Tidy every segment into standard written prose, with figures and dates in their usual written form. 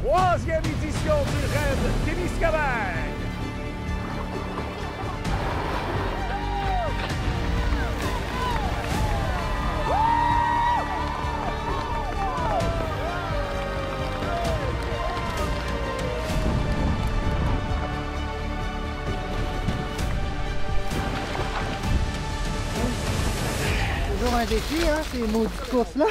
troisième édition du raid Témiscamingue. Toujours un défi, hein, ces maudites courses-là.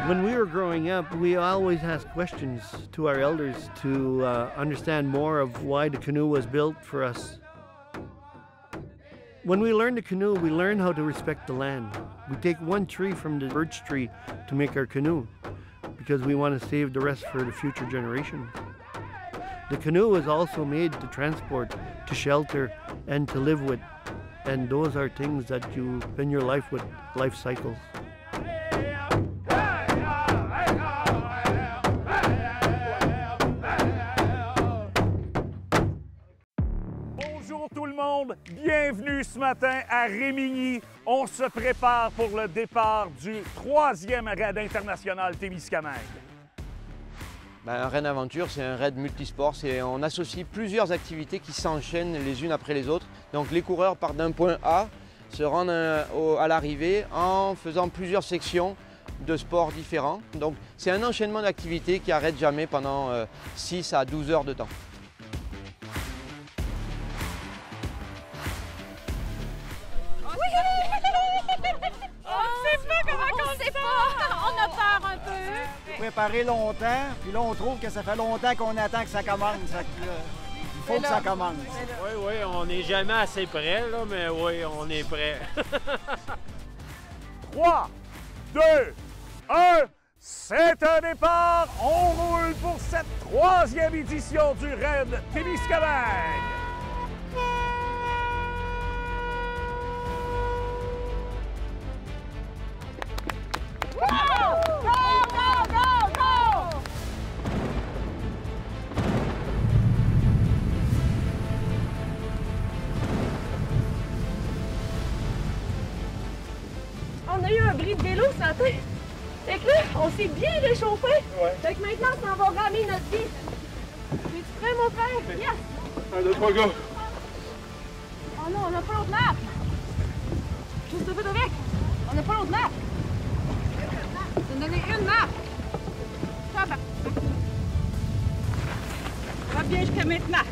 When we were growing up, we always asked questions to our elders to understand more of why the canoe was built for us. When we learn to canoe, we learn how to respect the land. We take one tree from the birch tree to make our canoe because we want to save the rest for the future generation. The canoe is also made to transport, to shelter, and to live with. And those are things that you spend your life with, life cycles. Bonjour tout le monde, bienvenue ce matin à Rémigny. On se prépare pour le départ du troisième raid international Témiscamingue. Un raid aventure, c'est un raid multisport. On associe plusieurs activités qui s'enchaînent les unes après les autres. Donc les coureurs partent d'un point A, se rendent à l'arrivée en faisant plusieurs sections de sports différents. Donc c'est un enchaînement d'activités qui n'arrête jamais pendant 6 à 12 heures de temps. On a peur un peu. Préparer longtemps, puis là, on trouve que ça fait longtemps qu'on attend que ça commence. Il faut que ça commence. Oui, on n'est jamais assez près, là, mais oui, on est prêt. 3, 2, 1, c'est un départ! On roule pour cette troisième édition du raid Témiscamingue! On a eu un bris de vélo ce matin. Fait que là, on s'est bien réchauffé. Ouais. Fait que maintenant, on va ramer notre vie. Es-tu prêt, mon frère? Yes! 1, 2, 3, go! Oh non, on n'a pas l'autre map. Qu'est-ce que tu fais avec? On n'a pas l'autre map. Je vais te donner une map. Ça va bien jusqu'à maintenant.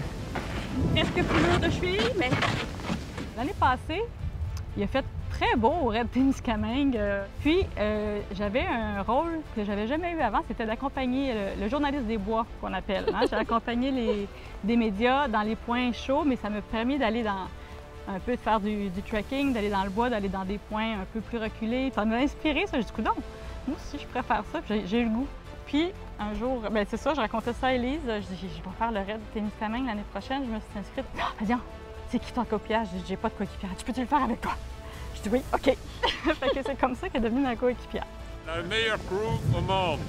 Presque plus lourd de cheville, mais... L'année passée, il a fait très beau au raid Témiscamingue. Puis, j'avais un rôle que j'avais jamais eu avant, c'était d'accompagner le journaliste des bois, qu'on appelle. Hein? J'ai accompagné des médias dans les points chauds, mais ça m'a permis d'aller dans un peu de faire du trekking, d'aller dans le bois, d'aller dans des points un peu plus reculés. Ça m'a inspiré, ça. J'ai dit, coudonc, moi aussi, je préfère ça. J'ai eu le goût. Puis, un jour, ben c'est ça, je racontais ça à Élise. Je dis, je vais faire le raid Témiscamingue l'année prochaine. Je me suis inscrite. Elle dit, c'est qui ton coéquipière? Je dis, j'ai pas de coéquipière. Tu peux-tu le faire avec toi? Je dis, oui, OK. Fait que c'est comme ça qu'elle est devenue ma coéquipière. La meilleure crew au monde.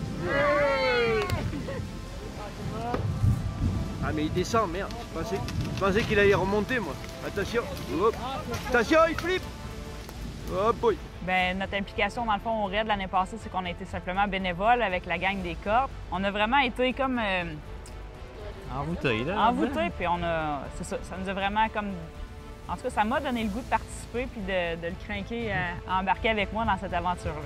Ah mais il descend, merde. Je pensais qu'il allait remonter, moi. Attention. Hop. Attention, il flippe. Hop, boy. Bien, notre implication, dans le fond, au raid l'année passée, c'est qu'on a été simplement bénévole avec la gang des corps. On a vraiment été comme... Envoûté, là. Envoûté, puis c'est ça, ça nous a vraiment comme... En tout cas, ça m'a donné le goût de participer puis de le craquer à embarquer avec moi dans cette aventure-là.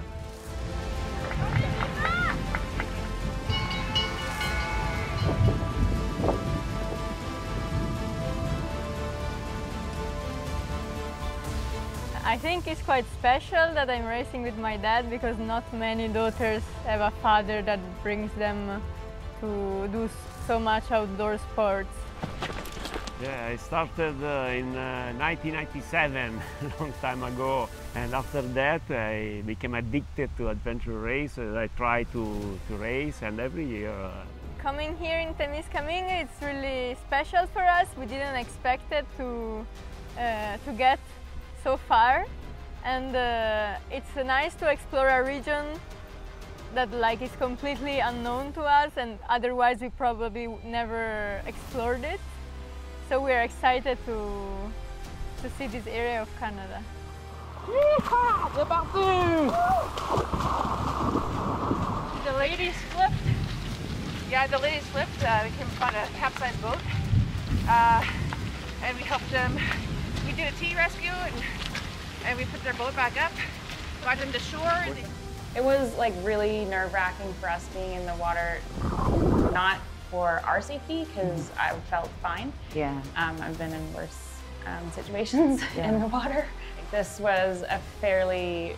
I think it's quite special that I'm racing with my dad because not many daughters have a father that brings them to do so much outdoor sports. Yeah, I started in 1997, a long time ago, and after that I became addicted to adventure races. I try to race, and every year. Coming here in Témiscamingue, it's really special for us. We didn't expect it to get so far, and it's nice to explore a region that like is completely unknown to us, and otherwise we probably never explored it. So we're excited to see this area of Canada. C'est parti! The ladies flipped. Yeah, the ladies flipped. They came on a capsized boat. And we helped them. We did a tea rescue and we put their boat back up, brought them to shore. It was like really nerve-wracking for us being in the water, not for our safety, because I felt fine. Yeah. I've been in worse situations in the water. This was a fairly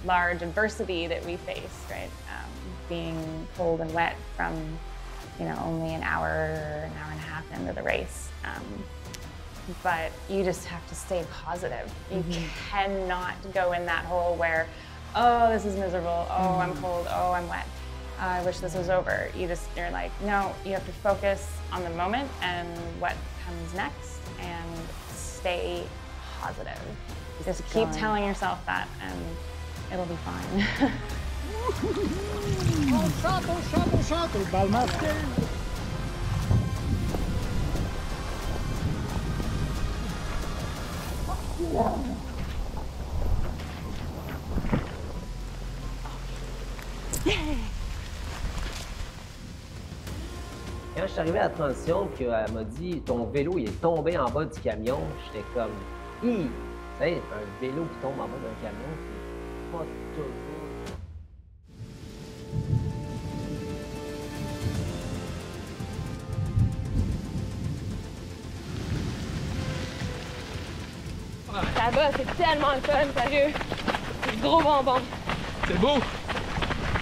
large adversity that we faced, right? Being cold and wet from, only an hour or an hour and a half into the race. But you just have to stay positive. You cannot go in that hole where, oh, this is miserable, oh, I'm cold, oh, I'm wet. I wish this was over. You're like, no, you have to focus on the moment and what comes next and stay positive. Just keep telling yourself that and it'll be fine. On chante, le bal masqué. Quand je suis arrivé à la transition, puis elle m'a dit « ton vélo il est tombé en bas du camion », j'étais comme « hi ». Tu sais, un vélo qui tombe en bas d'un camion, c'est pas toujours... Là-bas, c'est tellement le fun, sérieux. C'est du gros bonbon. C'est beau.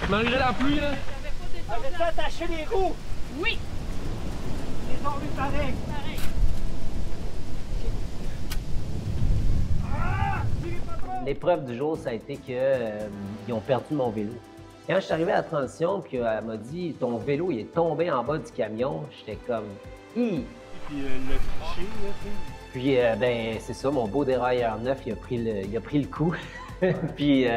Malgré la pluie, là. T'avais-tu attaché les roues? Oui. Les ont vus pareil. L'épreuve du jour, ça a été qu'ils ont perdu mon vélo. Quand je suis arrivé à la transition, puis elle m'a dit « ton vélo il est tombé en bas du camion », j'étais comme « hi ». Puis le cliché, là, tu sais. Puis, ben, c'est ça, mon beau dérailleur neuf, il a pris le coup. Puis,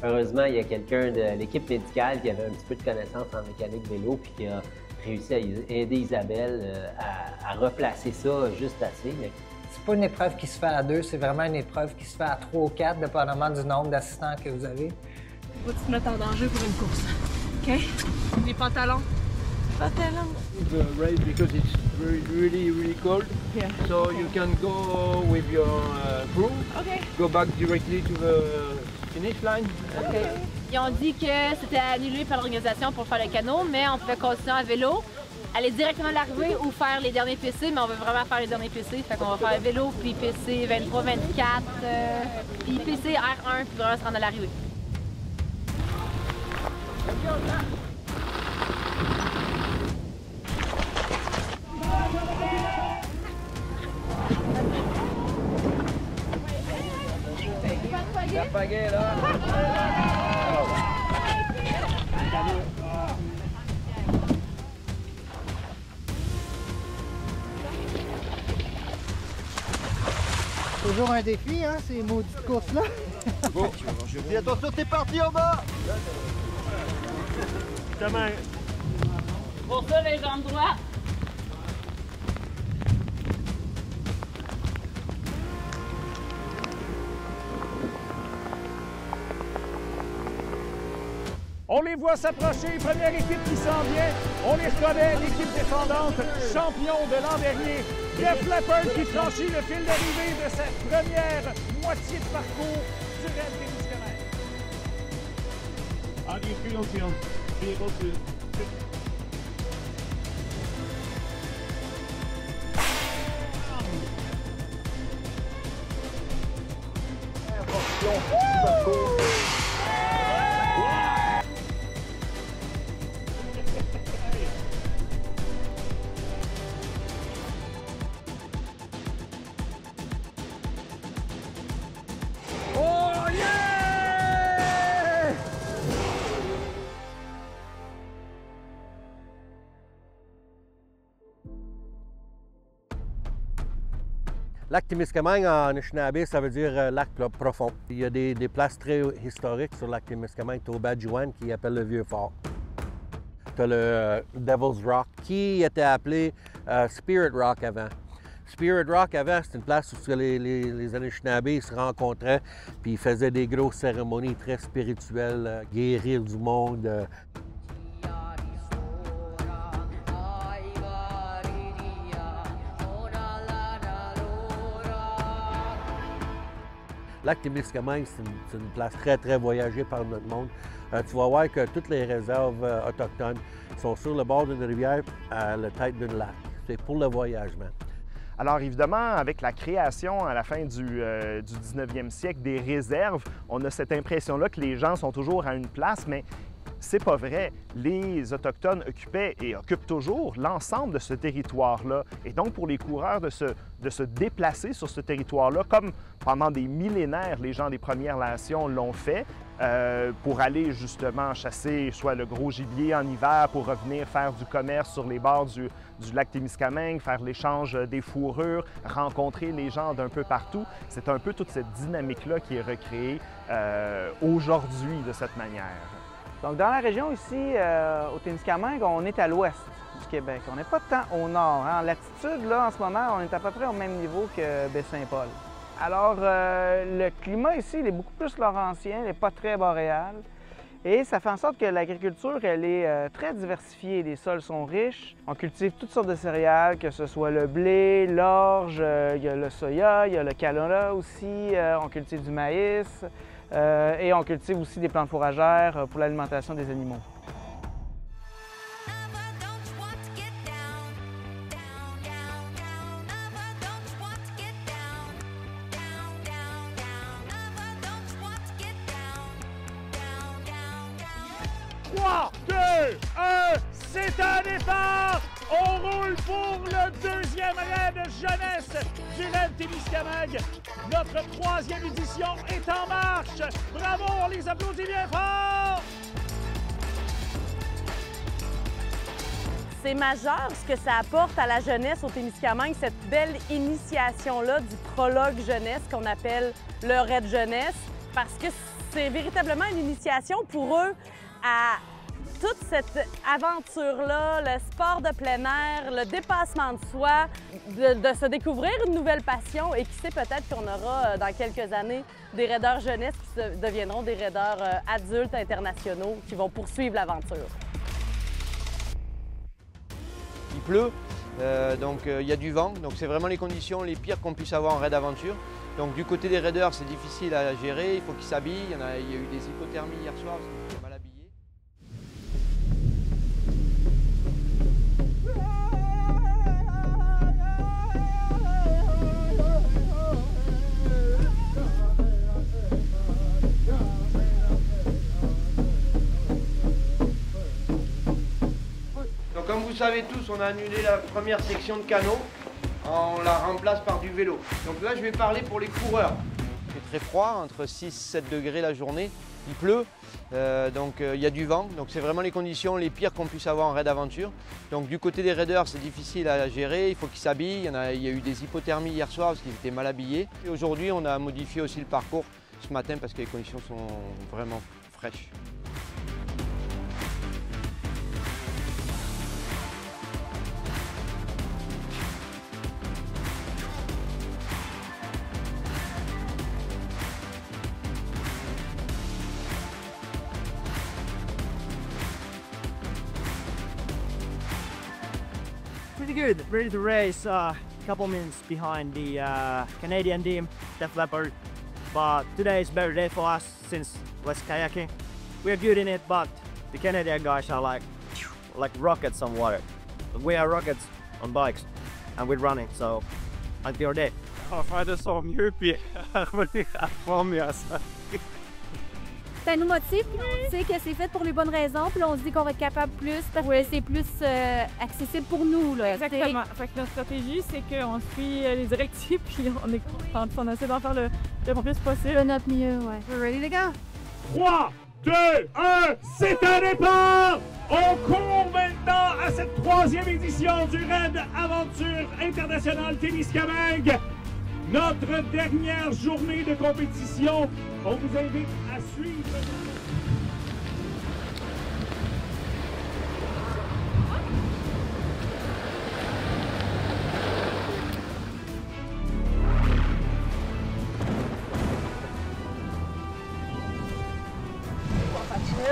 heureusement, il y a quelqu'un de l'équipe médicale qui avait un petit peu de connaissance en mécanique vélo, puis qui a réussi à aider Isabelle à replacer ça juste assez. Mais... C'est pas une épreuve qui se fait à deux, c'est vraiment une épreuve qui se fait à 3 ou 4, dépendamment du nombre d'assistants que vous avez. Faut pas te mettre en danger pour une course. OK? Les pantalons. The race because it's really cold. Yeah. So you can go with your crew. Okay. Go back directly to the finish line. Okay. Ils ont dit que c'était annulé par l'organisation pour faire le canot, mais on pouvait continuer en vélo, aller directement à l'arrivée ou faire les derniers PC, mais on veut vraiment faire les derniers PC. Fait qu'on va faire vélo, puis PC 23, 24, puis PC R1, puis vraiment se rendre à l'arrivée. La pagaie là. Toujours un défi, hein, ces maudites courses-là. Bon, dis attention, t'es parti en bas. Comment? Pour ça, les jambes droites. On les voit s'approcher, première équipe qui s'en vient. On les reconnaît, l'équipe défendante, champion de l'an dernier. Jeff Leppard qui franchit le fil d'arrivée de cette première moitié de parcours du Raid Témiscamingue. How do you feel to be able to... Lac Témiscamingue en Anishinaabe, ça veut dire lac profond. Il y a des places très historiques sur le lac Témiscamingue. Tu as au Badjouan qui appelle le Vieux-Fort. Tu as le Devil's Rock qui était appelé Spirit Rock avant. Spirit Rock avant, c'est une place où les Anishinaabe se rencontraient puis ils faisaient des grosses cérémonies très spirituelles, guérir du monde. Lac Témiscamingue, c'est une place très voyagée par notre monde. Tu vas voir que toutes les réserves autochtones sont sur le bord d'une rivière à la tête d'un lac. C'est pour le voyagement. Alors évidemment, avec la création à la fin du 19e siècle des réserves, on a cette impression-là que les gens sont toujours à une place, mais c'est pas vrai. Les Autochtones occupaient et occupent toujours l'ensemble de ce territoire-là. Et donc, pour les coureurs de se déplacer sur ce territoire-là, comme pendant des millénaires, les gens des Premières Nations l'ont fait, pour aller justement chasser soit le gros gibier en hiver, pour revenir faire du commerce sur les bords du lac Témiscamingue, faire l'échange des fourrures, rencontrer les gens d'un peu partout. C'est un peu toute cette dynamique-là qui est recréée aujourd'hui de cette manière. Donc, dans la région ici, au Témiscamingue, on est à l'ouest du Québec. On n'est pas tant au nord. En latitude, là, en ce moment, on est à peu près au même niveau que Baie-Saint-Paul. Alors, le climat ici, il est beaucoup plus laurentien, il n'est pas très boréal. Et ça fait en sorte que l'agriculture, elle est très diversifiée. Les sols sont riches. On cultive toutes sortes de céréales, que ce soit le blé, l'orge, il y a le soya, il y a le canola aussi. On cultive du maïs. Et on cultive aussi des plantes fourragères pour l'alimentation des animaux. Trois, deux, un, c'est un départ! On roule pour le deuxième raid jeunesse du raid Témiscamingue. Notre troisième édition est en marche. Bravo, on les applaudit bien fort! C'est majeur ce que ça apporte à la jeunesse au Témiscamingue, cette belle initiation-là du prologue jeunesse qu'on appelle le raid jeunesse, parce que c'est véritablement une initiation pour eux à toute cette aventure-là, le sport de plein air, le dépassement de soi, de se découvrir une nouvelle passion et qui sait peut-être qu'on aura dans quelques années des raideurs jeunesse qui deviendront des raideurs adultes internationaux qui vont poursuivre l'aventure. Il pleut, donc il y a du vent, donc c'est vraiment les conditions les pires qu'on puisse avoir en raid aventure. Donc du côté des raideurs, c'est difficile à gérer, il faut qu'ils s'habillent. Il y a eu des hypothermies hier soir parce qu'ils étaient mal habillés. Donc comme vous savez tous, on a annulé la première section de canot. On la remplace par du vélo. Donc là, je vais parler pour les coureurs. Il fait très froid, entre 6 et 7 degrés la journée. Il pleut, donc il y a du vent. Donc c'est vraiment les conditions les pires qu'on puisse avoir en raid aventure. Donc du côté des raideurs, c'est difficile à gérer. Il faut qu'ils s'habillent. Il y a eu des hypothermies hier soir parce qu'ils étaient mal habillés. Et aujourd'hui, on a modifié aussi le parcours ce matin parce que les conditions sont vraiment fraîches. Pretty good, ready to race. Couple minutes behind the Canadian team, Def Leppard. But today is a better day for us since less kayaking. We're good in it, but the Canadian guys are like rockets on water. We are rockets on bikes, and we're running, so might be our day. On va faire de son mieux puis revenir à fond mieux à ça. Ça nous motive, on sait que c'est fait pour les bonnes raisons, puis là, on se dit qu'on va être capable plus, parce que c'est plus accessible pour nous. Là. Exactement. Fait que notre stratégie, c'est qu'on suit les directives, puis on essaie d'en faire le plus possible. De notre mieux, ouais. We're ready to go. 3, 2, 1, c'est un départ! On court maintenant à cette troisième édition du raid Aventure Internationale Témiscamingue. notre dernière journée de compétition. On vous invite à suivre.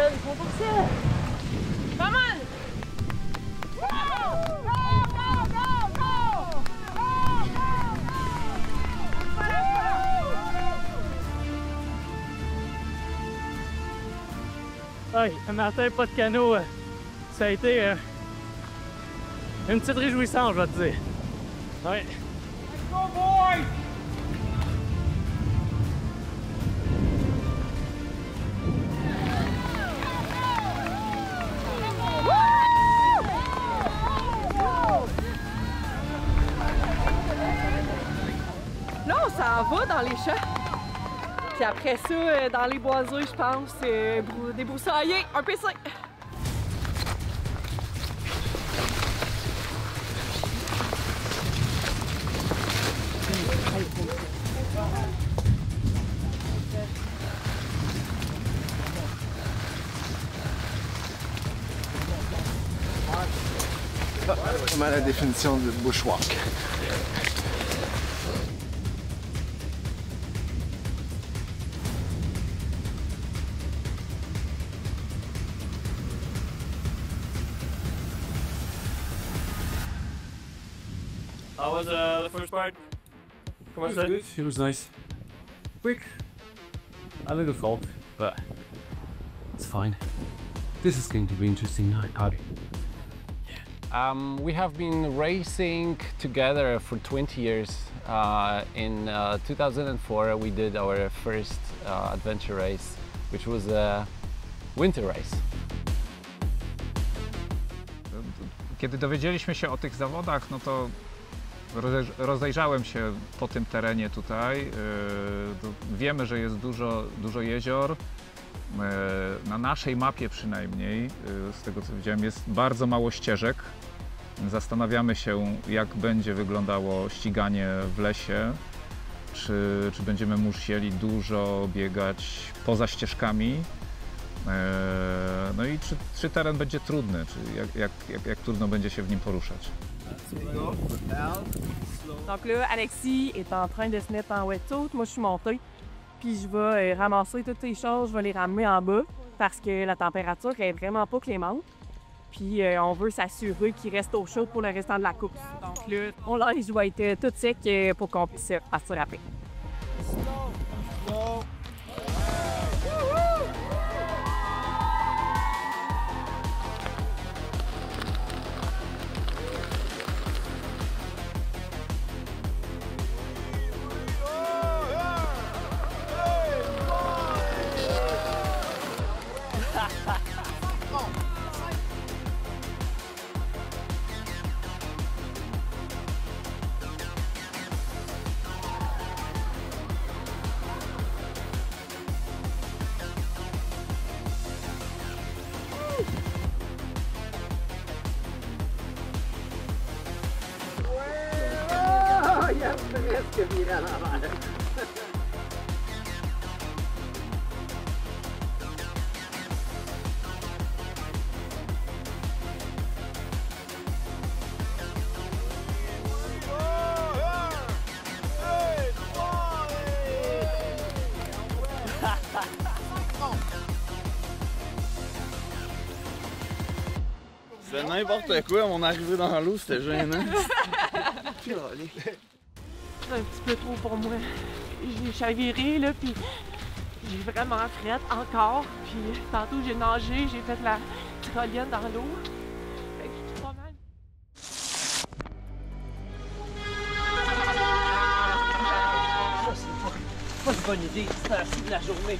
Ils font pour ça! Come on! Go! Go! Go! Go! Go! Hey, un matin, pas de canot, ça a été une petite réjouissance, je vais te dire. Ouais. Let's go, boys! Là, on s'en va dans les champs. Puis après ça, dans les boisés, je pense, débroussailler, un PC. Pas mal la définition de bushwalk. How was the first part? It was good. It was nice. Quick. A little cold, but it's fine. This is going to be interesting night. We have been racing together for 20 years. In 2004 we did our first adventure race, which was a winter race. Kiedy dowiedzieliśmy się o tych zawodach, no to rozejrzałem się po tym terenie tutaj. Wiemy, że jest dużo jezior. Na naszej mapie przynajmniej, z tego co widziałem, jest bardzo mało ścieżek. Zastanawiamy się, jak będzie wyglądało ściganie w lesie. Czy będziemy musieli dużo biegać poza ścieżkami. No i czy teren będzie trudny, czy jak trudno będzie się w nim poruszać. Donc là, Alexis est en train de se mettre en wetsuit. Moi, je suis montée. Puis je vais ramasser toutes ces choses, je vais les ramener en bas parce que la température est vraiment pas clémente. Puis on veut s'assurer qu'il reste au chaud pour le restant de la course. Donc là, mon linge va être tout sec pour qu'on puisse partir après. Presque viré à l'envers. C'est n'importe quoi, mon arrivée dans l'eau, c'était gênant. C'est un petit peu trop pour moi. J'ai chaviré, là, puis j'ai vraiment frette encore. Puis tantôt, j'ai nagé, j'ai fait la tyrolienne dans l'eau. Fait que je suis pas mal. Ça, c'est pas une bonne idée, c'est ainsi de la journée.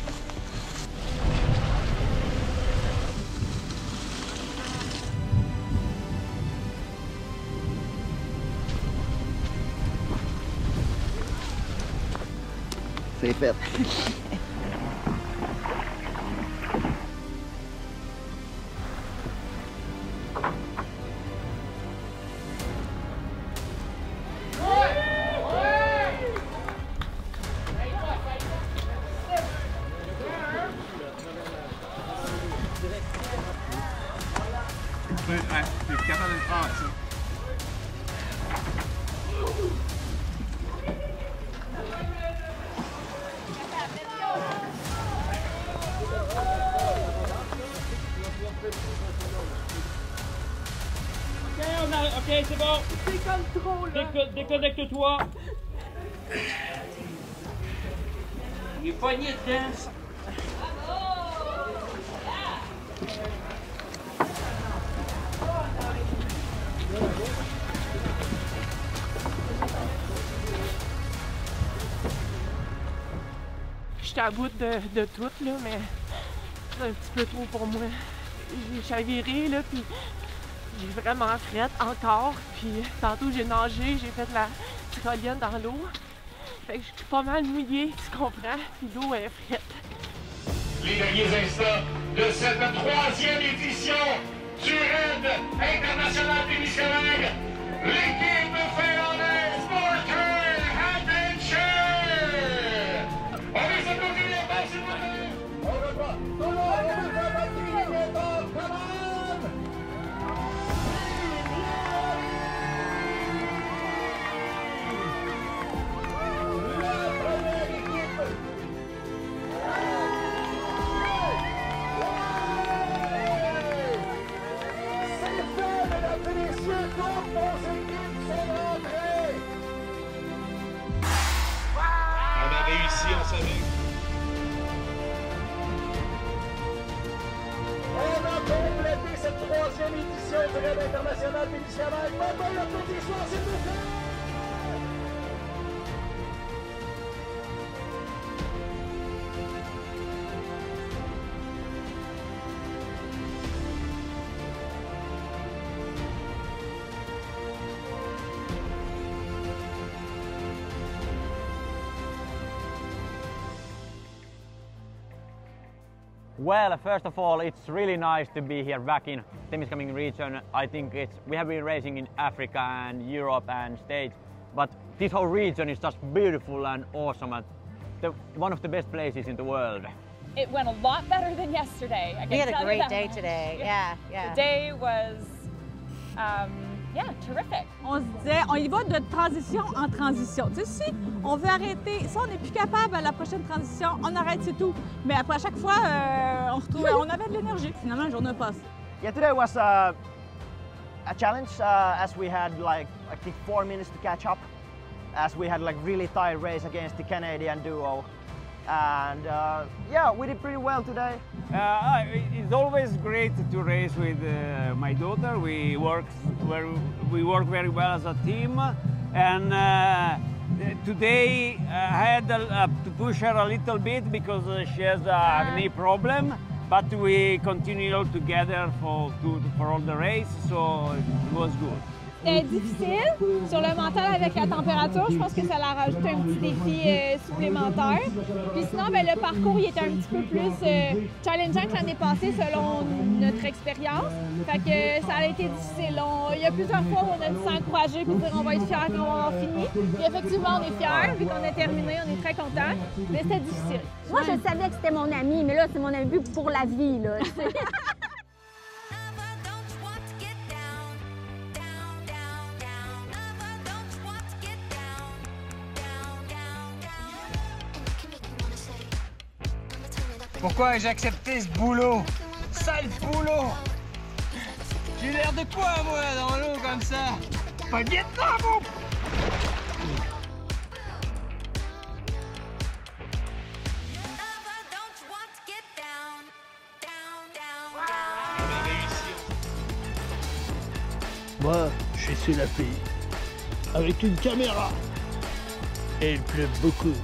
C'est fait. Ouais, t'es capable de le faire, ça. Ok, c'est bon. C'est comme trop, là. Déconnecte-toi. Il est poigné dedans. J'étais à bout de tout, là, mais c'est un petit peu trop pour moi. J'ai chaviré, là, puis j'ai vraiment frette encore. Puis tantôt, j'ai nagé, j'ai fait de la tyrolienne dans l'eau. Fait que je suis pas mal mouillée, tu comprends? Puis l'eau est frette. Les derniers instants de cette 3e édition du Raid international des Missionnaires, l'équipe finlandaise Sporter Adventure! On les applaudit les bas, s'il vous plaît! On veut pas! Tout le monde, on veut pas battre les méthodes! Come on! La première équipe! C'est fait, mesdames et messieurs! Toutes nos équipes sont rentrées! On a réussi, on savait. On a complété cette 3e édition du Raid international des Missionnaires. Maintenant, l'applaudissement, s'il vous plaît! Well, first of all, it's really nice to be here back in Témiscamingue region. I think we have been racing in Africa and Europe and States, but this whole region is just beautiful and awesome and one of the best places in the world. It went a lot better than yesterday. We had a great day today. Yeah. The day was, yeah, terrific. On se disait, on y va de transition en transition. Tu sais, si on veut arrêter, si on n'est plus capable à la prochaine transition, on arrête, c'est tout. Mais après, à chaque fois, on avait de l'énergie. Finalement, la journée passe. Yeah, today was a challenge as we had like I think 4 minutes to catch up, as we had like really tight race against the Canadian duo. And yeah, we did pretty well today. It's always great to race with my daughter. We work very well as a team, and today I had to push her a little bit because she has a knee problem. But we continued all together for all the race, so it was good. C'était difficile sur le mental avec la température. Je pense que ça l'a rajouté un petit défi supplémentaire. Puis sinon, ben, le parcours il était un petit peu plus challengeant que l'année passée selon notre expérience. Fait que ça a été difficile. Il y a plusieurs fois où on a dû s'encourager et dire on va être fiers quand on va avoir fini. Puis effectivement, on est fiers. Vu qu'on a terminé, on est très contents. Mais c'était difficile. Moi, je savais que c'était mon ami, mais là, c'est mon ami pour la vie, là. Pourquoi ai-je accepté ce boulot? Sale boulot! J'ai l'air de quoi, moi, dans l'eau comme ça? Pas de Vietnam, bon! Moi, je suis sur la piste, avec une caméra. Et il pleut beaucoup.